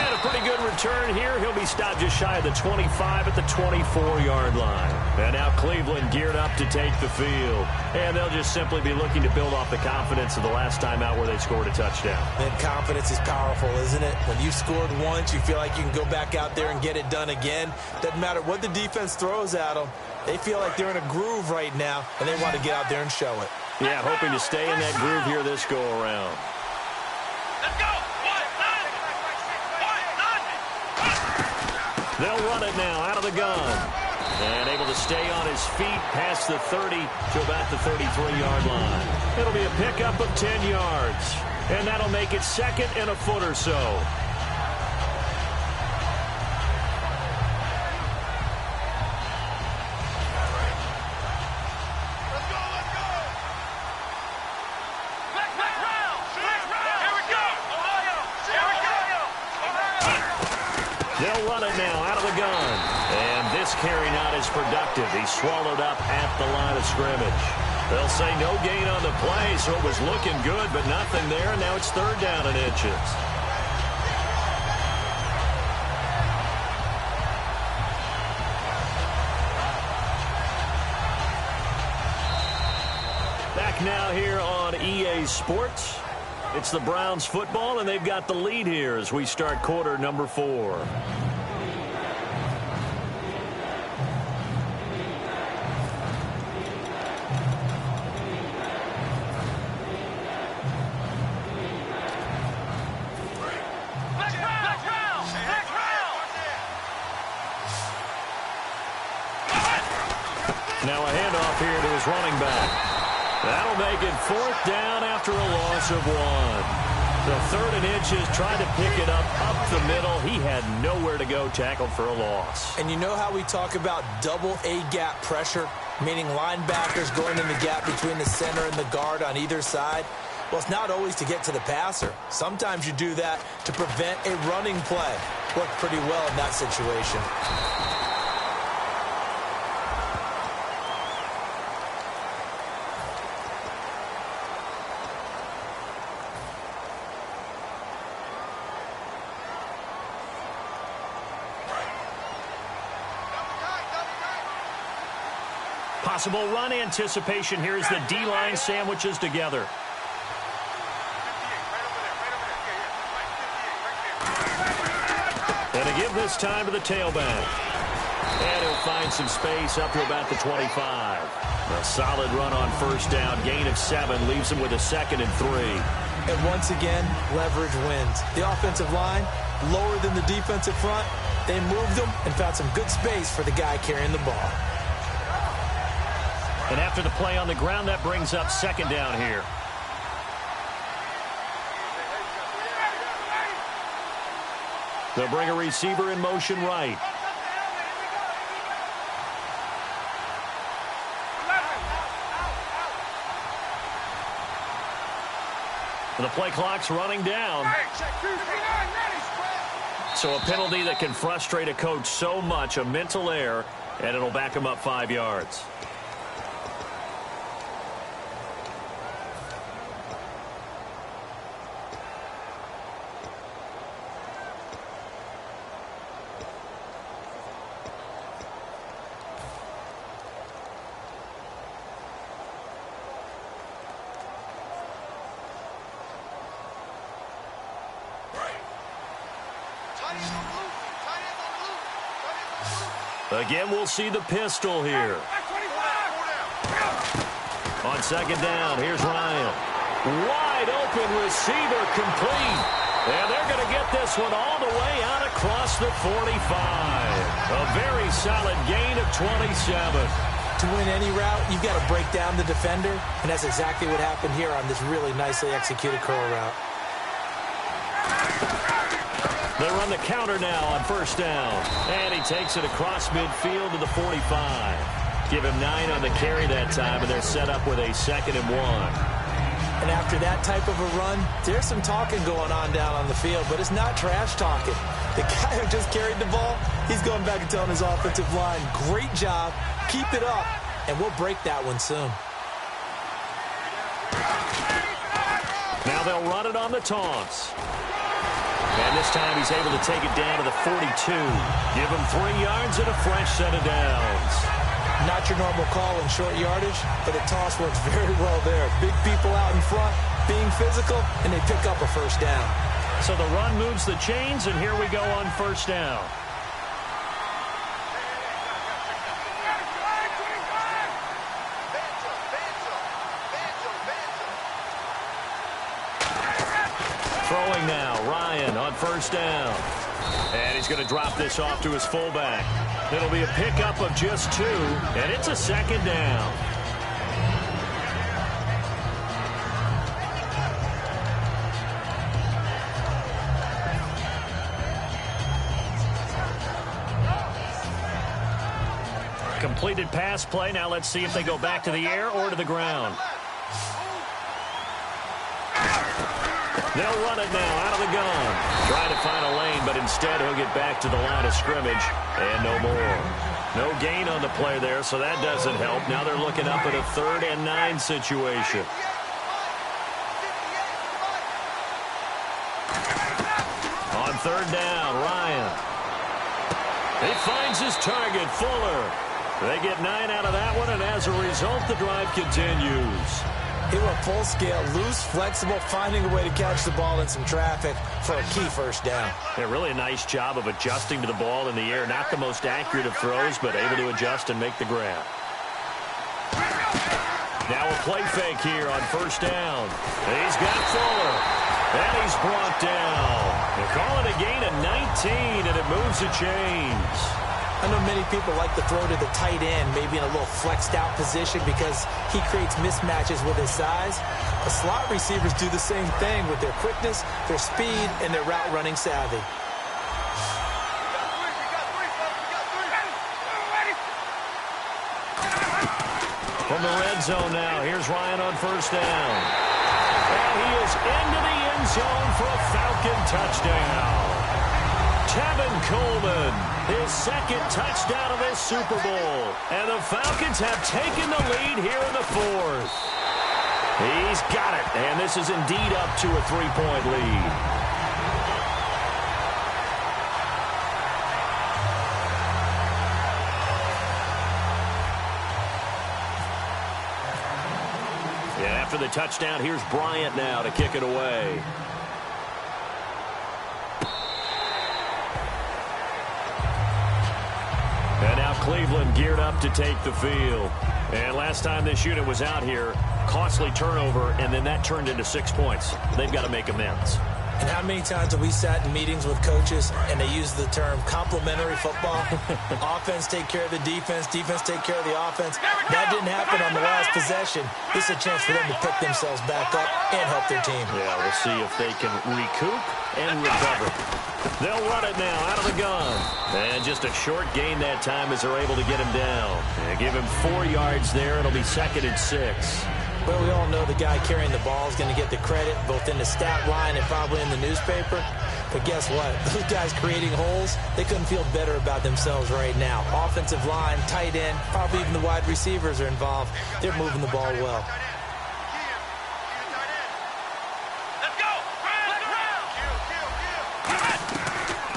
D: And a pretty good return here. He'll be stopped just shy of the 25 at the 24-yard line. And now Cleveland geared up to take the field. And they'll just simply be looking to build off the confidence of the last time out where they scored a touchdown.
E: And confidence is powerful, isn't it? When you've scored once, you feel like you can go back out there and get it done again. Doesn't matter what the defense throws at them. They feel like they're in a groove right now, and they want to get out there and show it.
D: Yeah, hoping to stay in that groove here this go-around.
F: Let's go.
D: They'll run it now out of the gun. And able to stay on his feet past the 30 to about the 33-yard line. It'll be a pickup of 10 yards. And that'll make it second and a foot or so. They'll run it now out of the gun. And this carry not as productive. He's swallowed up at the line of scrimmage. They'll say no gain on the play, so it was looking good, but nothing there. Now it's third down and inches. Back now here on EA Sports. It's the Browns football, and they've got the lead here as we start quarter number 4. Now a handoff here to his running back. That'll make it fourth down after a loss of 1. The third and inches, tried to pick it up the middle. He had nowhere to go, tackled for a loss.
E: And you know how we talk about double A-gap pressure, meaning linebackers going in the gap between the center and the guard on either side? Well, it's not always to get to the passer. Sometimes you do that to prevent a running play. Worked pretty well in that situation.
D: Possible run anticipation here as the D-line sandwiches together. And to give this time to the tailback. And he'll find some space up to about the 25. A solid run on first down. Gain of 7 leaves him with a 2nd and 3.
E: And once again, leverage wins. The offensive line, lower than the defensive front. They moved them and found some good space for the guy carrying the ball.
D: And after the play on the ground, that brings up second down here. They'll bring a receiver in motion right. And the play clock's running down. So a penalty that can frustrate a coach so much, a mental error, and it'll back him up 5 yards. Again, we'll see the pistol here. On second down, here's Ryan. Wide open receiver complete. And they're going to get this one all the way out across the 45. A very solid gain of 27.
E: To win any route, you've got to break down the defender, and that's exactly what happened here on this really nicely executed curl route.
D: They run the counter now on first down. And he takes it across midfield to the 45. Give him 9 on the carry that time, and they're set up with a 2nd and 1.
E: And after that type of a run, there's some talking going on down on the field, but it's not trash talking. The guy who just carried the ball, he's going back and telling his offensive line, great job, keep it up, and we'll break that one soon.
D: Now they'll run it on the taunts. And this time he's able to take it down to the 42. Give him 3 yards and a fresh set of downs.
E: Not your normal call in short yardage, but the toss works very well there. Big people out in front, being physical, and they pick up a first down.
D: So the run moves the chains, and here we go on first down. Throwing now, Ryan on first down. And he's going to drop this off to his fullback. It'll be a pickup of just 2, and it's a second down. Completed pass play. Now let's see if they go back to the air or to the ground. They'll run it now out of the gun. Trying to find a lane, but instead he'll get back to the line of scrimmage and no more. No gain on the play there, so that doesn't help. Now they're looking up at a 3rd and 9 situation. On 3rd down, Ryan. He finds his target, Fuller. They get 9 out of that one, and as a result, the drive continues.
E: He went full scale, loose, flexible, finding a way to catch the ball in some traffic for a key first down.
D: Yeah, really a nice job of adjusting to the ball in the air. Not the most accurate of throws, but able to adjust and make the grab. Now a play fake here on first down. He's got Fuller. And he's brought down. They call it a gain of 19, and it moves the chains.
E: I know many people like to throw to the tight end, maybe in a little flexed out position because he creates mismatches with his size. The slot receivers do the same thing with their quickness, their speed, and their route running savvy.
D: From the red zone now, here's Ryan on first down. And he is into the end zone for a Falcon touchdown. Tevin Coleman, his 2nd touchdown of this Super Bowl. And the Falcons have taken the lead here in the 4th. He's got it, and this is indeed up to a 3-point lead. And after the touchdown, here's Bryant now to kick it away. And now Cleveland geared up to take the field. And last time this unit was out here, costly turnover, and then that turned into 6 points. They've got to make amends.
E: And how many times have we sat in meetings with coaches and they use the term complementary football? Offense take care of the defense, defense take care of the offense. That didn't happen on the last possession. This is a chance for them to pick themselves back up and help their team.
D: Yeah, we'll see if they can recoup and recover. They'll run it now out of the gun. And just a short gain that time as they're able to get him down. And give him 4 yards there. It'll be 2nd and 6.
E: Well, we all know the guy carrying the ball is going to get the credit, both in the stat line and probably in the newspaper. But guess what? Those guys creating holes, they couldn't feel better about themselves right now. Offensive line, tight end, probably even the wide receivers are involved. They're moving the ball well.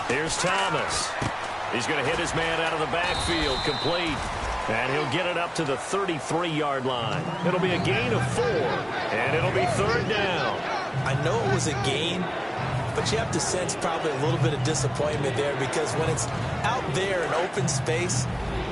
D: Here's Thomas. He's going to hit his man out of the backfield, complete. And he'll get it up to the 33-yard line. It'll be a gain of 4, and it'll be 3rd down.
E: I know it was a gain, but you have to sense probably a little bit of disappointment there because when it's out there in open space,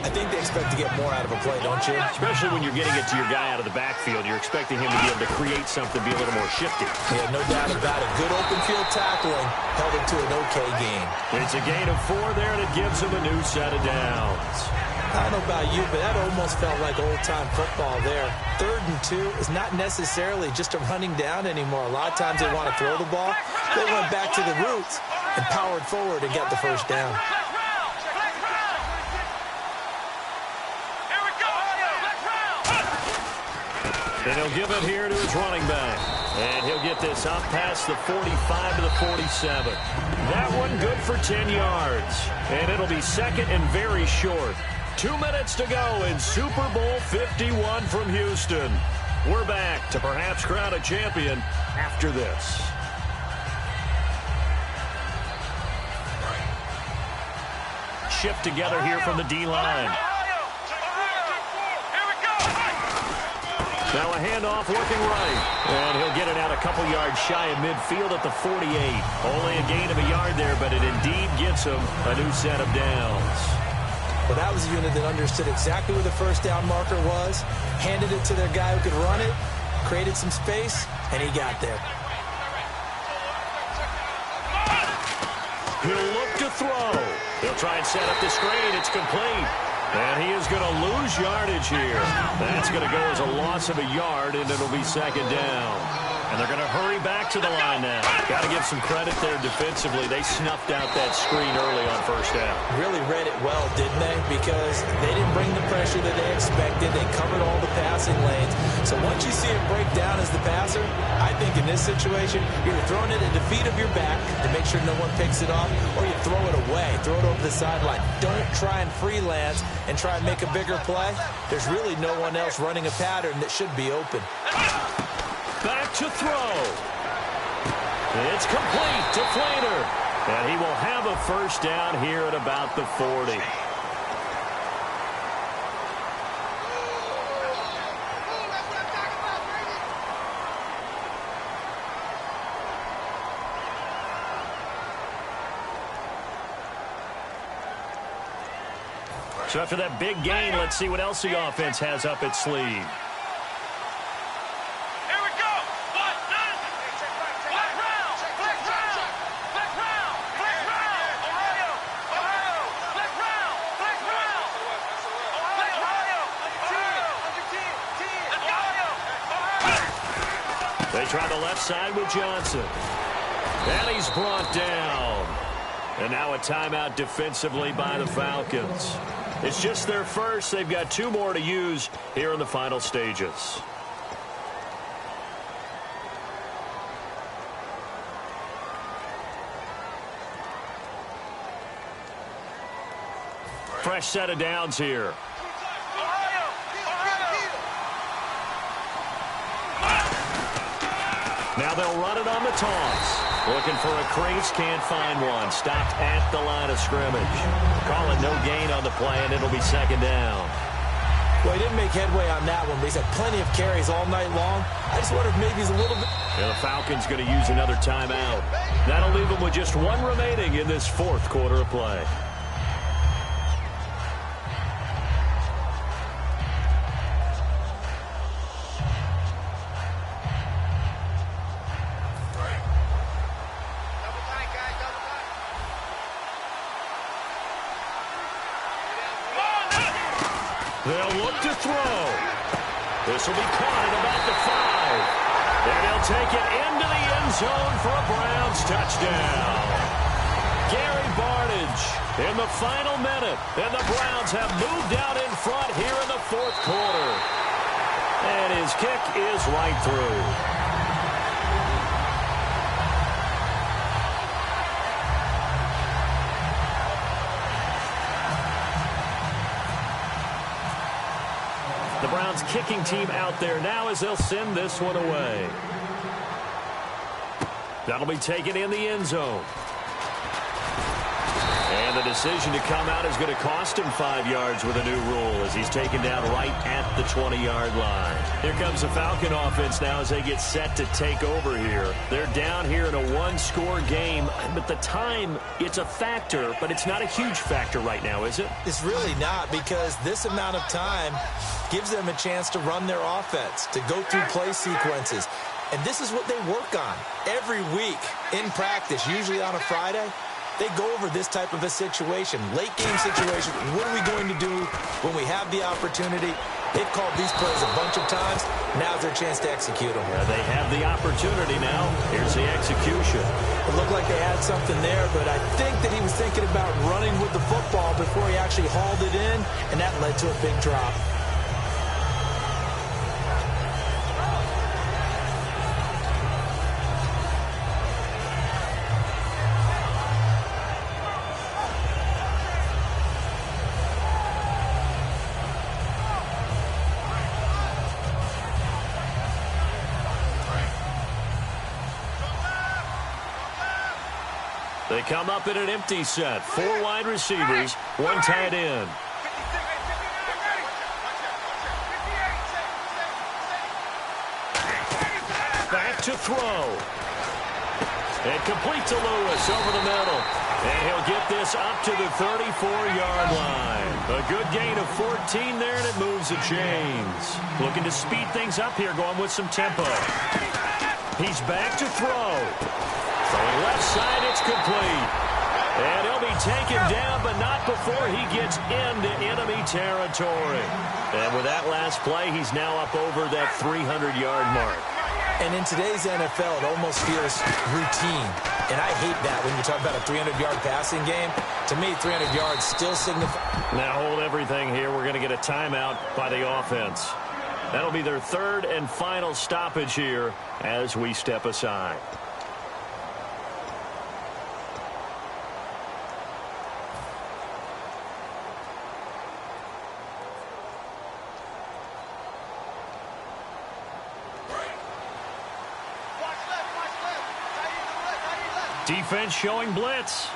E: I think they expect to get more out of a play, don't you?
D: Especially when you're getting it to your guy out of the backfield. You're expecting him to be able to create something, be a little more shifty.
E: Yeah, no doubt about it. Good open field tackling held it to an okay gain.
D: It's a gain of 4 there, and it gives him a new set of downs.
E: I don't know about you, but that almost felt like old-time football there. 3rd and 2 is not necessarily just a running down anymore. A lot of times they want to throw the ball. They went back to the roots and powered forward and got the first down.
D: And he'll give it here to his running back. And he'll get this up past the 45 to the 47. That one good for 10 yards. And it'll be 2nd and very short. 2 minutes to go in Super Bowl 51 from Houston. We're back to perhaps crown a champion after this. Shift together here from the D-line. Now a handoff looking right. And he'll get it out a couple yards shy of midfield at the 48. Only a gain of a yard there, but it indeed gets him a new set of downs.
E: Well, that was a unit that understood exactly where the first down marker was, handed it to their guy who could run it, created some space, and he got there.
D: He'll look to throw. He'll try and set up the screen. It's complete. And he is going to lose yardage here. That's going to go as a loss of a yard, and it'll be second down. And they're going to hurry back to the line now. Got to give some credit there defensively. They snuffed out that screen early on first down.
E: Really read it well, didn't they? Because they didn't bring the pressure that they expected. They covered all the passing lanes. So once you see it break down as the passer, I think in this situation, you're throwing it at the feet of your back to make sure no one picks it off, or you throw it away, throw it over the sideline. Don't try and freelance and try and make a bigger play. There's really no one else running a pattern that should be open.
D: Back to throw. It's complete to Flater. And he will have a first down here at about the 40. So after that big gain, let's see what else the offense has up its sleeve. They try the left side with Johnson. And he's brought down. And now a timeout defensively by the Falcons. It's just their first. They've got 2 more to use here in the final stages. Fresh set of downs here. Now they'll run it on the toss. Looking for a crease, can't find one. Stopped at the line of scrimmage. Call it no gain on the play, and it'll be second down.
E: Well, he didn't make headway on that one, but he's had plenty of carries all night long. I just wonder if maybe he's a little bit...
D: And the Falcons going to use another timeout. That'll leave them with just 1 remaining in this 4th quarter of play. They'll look to throw. This will be caught at about the 5. And he'll take it into the end zone for a Browns touchdown. Gary Barnidge in the final minute. And the Browns have moved out in front here in the 4th quarter. And his kick is right through. The Browns kicking team out there now as they'll send this one away. That'll be taken in the end zone. And the decision to come out is going to cost him 5 yards with a new rule as he's taken down right at the 20-yard line. Here comes the Falcon offense now as they get set to take over here. They're down here in a 1-score game, but the time, it's a factor, but it's not a huge factor right now, is it?
E: It's really not, because this amount of time gives them a chance to run their offense, to go through play sequences. And this is what they work on every week in practice, usually on a Friday. They go over this type of a situation, late game situation. What are we going to do when we have the opportunity? They've called these plays a bunch of times. Now's their chance to execute them.
D: Yeah, they have the opportunity now. Here's the execution.
E: It looked like they had something there, but I think that he was thinking about running with the football before he actually hauled it in, and that led to a big drop.
D: They come up in an empty set. 4 wide receivers, 1 tight end. Back to throw. And complete to Lewis over the middle. And he'll get this up to the 34-yard line. A good gain of 14 there, and it moves the chains. Looking to speed things up here, going with some tempo. He's back to throw. Throwing left side, it's complete. And he'll be taken down, but not before he gets into enemy territory. And with that last play, he's now up over that 300-yard mark.
E: And in today's NFL, it almost feels routine. And I hate that when you talk about a 300-yard passing game. To me, 300 yards still signifies.
D: Now hold everything here. We're going to get a timeout by the offense. That'll be their third and final stoppage here as we step aside. Defense showing blitz.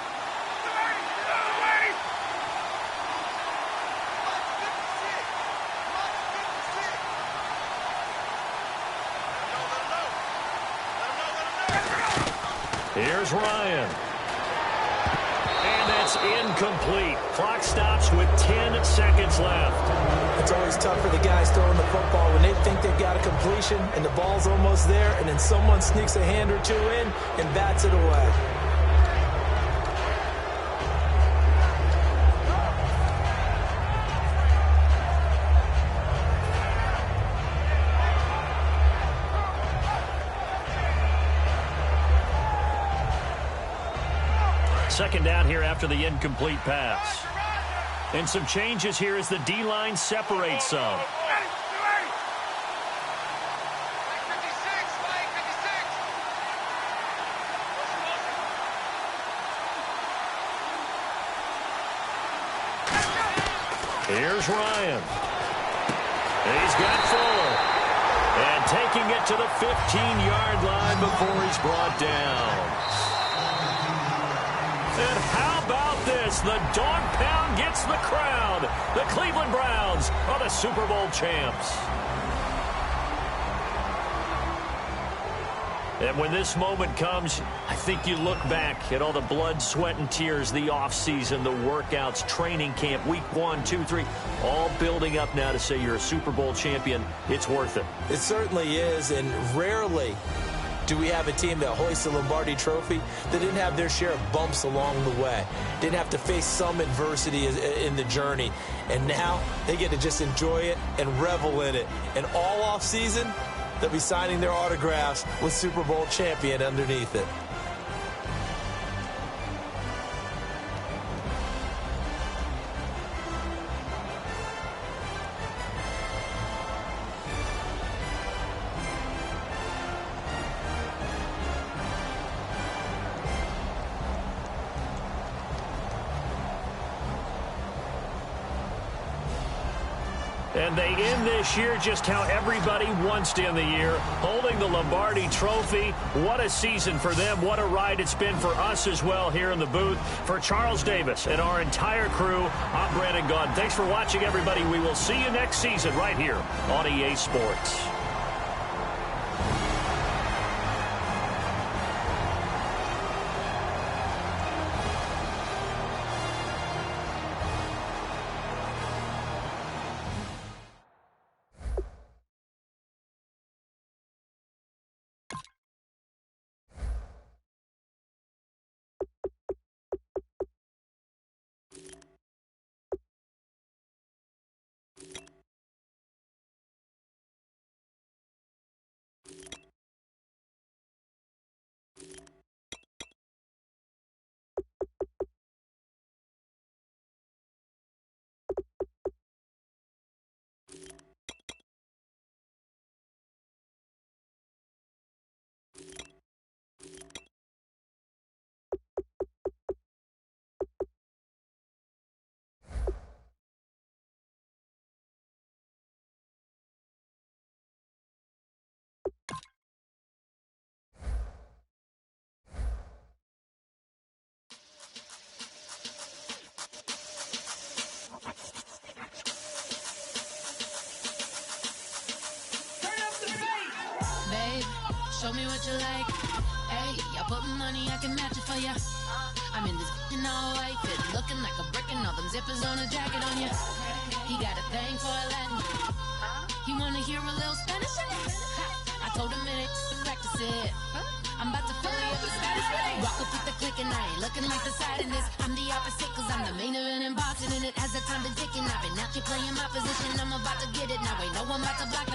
D: Here's Ryan. And that's incomplete. Clock stops with 10 seconds left.
E: It's always tough for the guys throwing the football when they think they've got a completion and the ball's almost there, and then someone sneaks a hand or two in and bats it away.
D: Second down here after the incomplete pass. And some changes here as the D-line separates some. Here's Ryan. He's got Fuller. And taking it to the 15-yard line before he's brought down. And how about this? The dog pound gets the crowd. The Cleveland Browns are the Super Bowl champs. And when this moment comes, I think you look back at all the blood, sweat, and tears, the offseason, the workouts, training camp, week 1, 2, 3, all building up now to say you're a Super Bowl champion. It's worth it.
E: It certainly is, and rarely do we have a team that hoists the Lombardi Trophy that didn't have their share of bumps along the way, didn't have to face some adversity in the journey, and now they get to just enjoy it and revel in it. And all off season, they'll be signing their autographs with Super Bowl champion underneath it.
D: And they end this year just how everybody wants to end the year, holding the Lombardi Trophy. What a season for them. What a ride it's been for us as well here in the booth. For Charles Davis and our entire crew, I'm Brandon Gaudin. Thanks for watching, everybody. We will see you next season right here on EA Sports.
G: Show me what you like. Hey, I put money, I can match it for ya. I'm in this in all white, fit looking like a brick and all them zippers on a jacket on ya. He got a thing for a Latin. He wanna hear a little Spanish in it. I told him it ain't to practice it. I'm about to fill you up with status. Rock up with the click and I ain't looking like the side in this. playing my position, I'm about to get it. Now ain't no one about to block